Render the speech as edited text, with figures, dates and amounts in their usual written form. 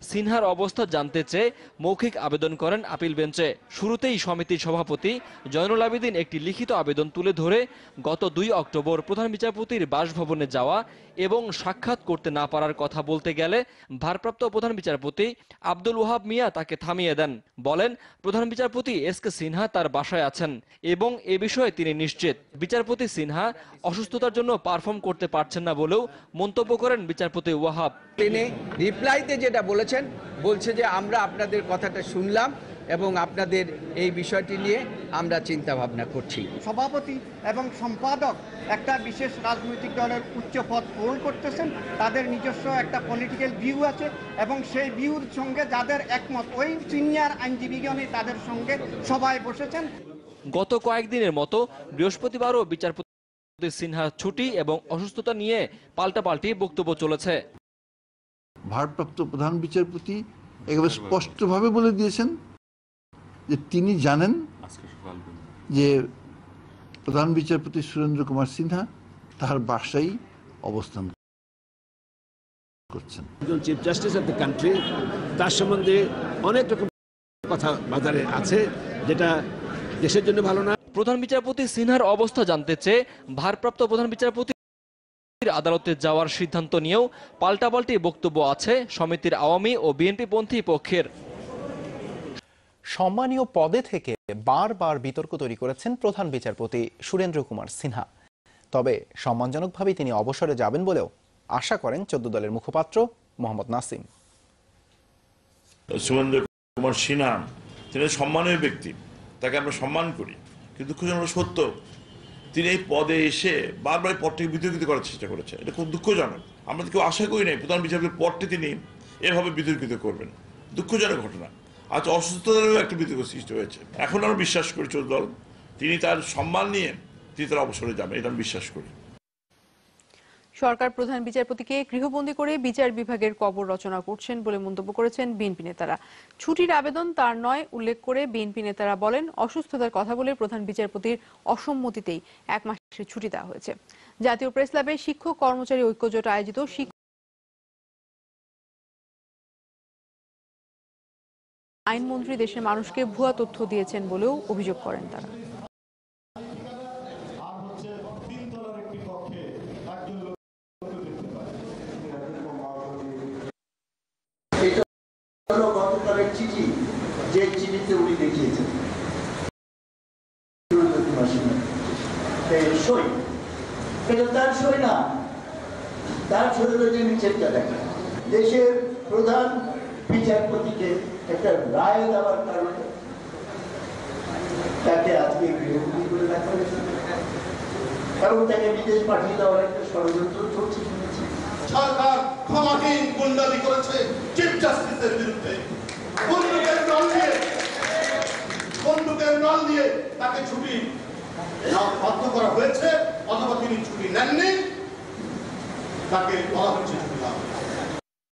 সিনহার অবস্থা জানতে চেয়ে মৌখিক আবেদন করেন আপিল বেঞ্চে। শুরুতেই সমিতির সভাপতি জয়নুল আবেদিন একটি লিখিত আবেদন তুলে ধরে গত 2 অক্টোবর প্রধান বিচারপতির বাসভবনে যাওয়া এবং সাক্ষাৎ করতে না পারার কথা বলতে গেলে ভারপ্রাপ্ত প্রধান বিচারপতি আব্দুল ওয়াহাব মিয়া তাকে থামিয়ে দেন। বলেন, প্রধান বিচারপতি এসকে সিনহা তার বাসায় আছেন এবং এ বিষয়ে তিনি নিশ্চিত। বিচারপতি সিনহা অসুস্থতার জন্য পারফর্ম করতে পারছেন না বলেও মন্তব্য করেন বিচারপতি ওয়াহাব। তিনি রিপ্লাইতে যেটা বলছে যে আমরা আপনাদের কথাটা শুনলাম এবং আপনাদের এই বিষয়টি নিয়ে আমরা চিন্তা ভাবনা করছি। সভাপতি এবং সম্পাদক একটা বিশেষ রাজনৈতিক দলের উচ্চ পদ হোল্ড করতেছেন, তাদের নিজস্ব একটা পলিটিক্যাল ভিউ আছে এবং সেই ভিউর সঙ্গে যাদের একমত ওই সিনিয়র আইনজীবীগণই তাদের সঙ্গে সবাই বসেছেন। গত কয়েকদিনের মতো বৃহস্পতিবারও বিচারপতি সিনহার ছুটি এবং অসুস্থতা নিয়ে পাল্টাপাল্টি বক্তব্য চলেছে। ভারপ্রাপ্ত প্রধান বিচারপতি একেবারে স্পষ্টভাবে বলে দিয়েছেন যে তিনি জানেন যে প্রধান বিচারপতি সুরেন্দ্র কুমার সিনহা তার বাসায় অবস্থান করছেন। Chief justice of the country, তার সম্বন্ধে অনেক রকম কথা বাজারে আছে যেটা দেশের জন্য ভালো না। প্রধান বিচারপতি সিনহার অবস্থা জানতে চেয়ে ভারপ্রাপ্ত প্রধান বিচারপতি আদালতে যাওয়ার সিদ্ধান্ত নিয়েও পাল্টাপাল্টি বক্তব্য আছে সমিতির আওয়ামী ও বিএনপিপন্থী পক্ষের। সম্মানীয় পদে থেকে বারবার বিতর্ক তৈরি করেছেন প্রধান বিচারপতি সুরেন্দ্র কুমার সিনহা। তবে সম্মানজনকভাবে তিনি অবসরে যাবেন বলেও আশা করেন 14 দলের মুখপাত্র মোহাম্মদ নাসিম। সুরেন্দ্র কুমার সিনহা তিনি সম্মানীয় ব্যক্তি, তাকে আমরা সম্মান করি, কিন্তু দুঃখজনক সত্য তিনি এই পদে এসে বারবার পদটিকে বিতর্কিত করার চেষ্টা করেছে। এটা খুব দুঃখজনক। আমরা তো কেউ আশা করি নাই প্রধান বিচারপতির পদটি তিনি এভাবে বিতর্কিত করবেন। দুঃখজনক ঘটনা। আজ অসুস্থতারও একটা বিতর্ক সৃষ্টি হয়েছে। এখন আমরা বিশ্বাস করি 14 দল তিনি তার সম্মান নিয়ে তিনি তার অবসরে যাবেন, এটা আমি বিশ্বাস করি। সরকার প্রধান বিচারপতিকে গৃহবন্দী করে বিচার বিভাগের কবর রচনা করছেন বলে মন্তব্য করেছেন বিএনপি নেতারা। ছুটির আবেদন তার নয় উল্লেখ করে বিএনপি নেতারা বলেন, অসুস্থতার কথা বলে প্রধান বিচারপতির অসম্মতিতেই 1 মাসের ছুটি দেওয়া হয়েছে। জাতীয় প্রেস ক্লাবে শিক্ষক কর্মচারী ঐক্যজোট আয়োজিত আইনমন্ত্রী দেশের মানুষকে ভুয়া তথ্য দিয়েছেন বলেও অভিযোগ করেন তারা। চিঠি যে চিঠিতে উনি দেখিয়েছেন সই, এটা তার সই না, তার সই যে নিচেরটা দেখা। দেশের প্রধান বিচারপতিকে একটা রায় দেওয়ার কারণে তাকে আজকে গৃহবন্দী করে রাখা হয়েছে, কারণ তাকে বিদেশ পাঠিয়ে দেওয়ার একটা ষড়যন্ত্র চলছে। সরকার ক্ষমাহীন গুন্ডামি করেছে চিফ জাস্টিসের বিরুদ্ধে। বন্দুকের নল দিয়ে তাকে ছুটি বাধ্য করা হয়েছে, অথবা তিনি ছুটি নেননি, তাকে বলা হচ্ছে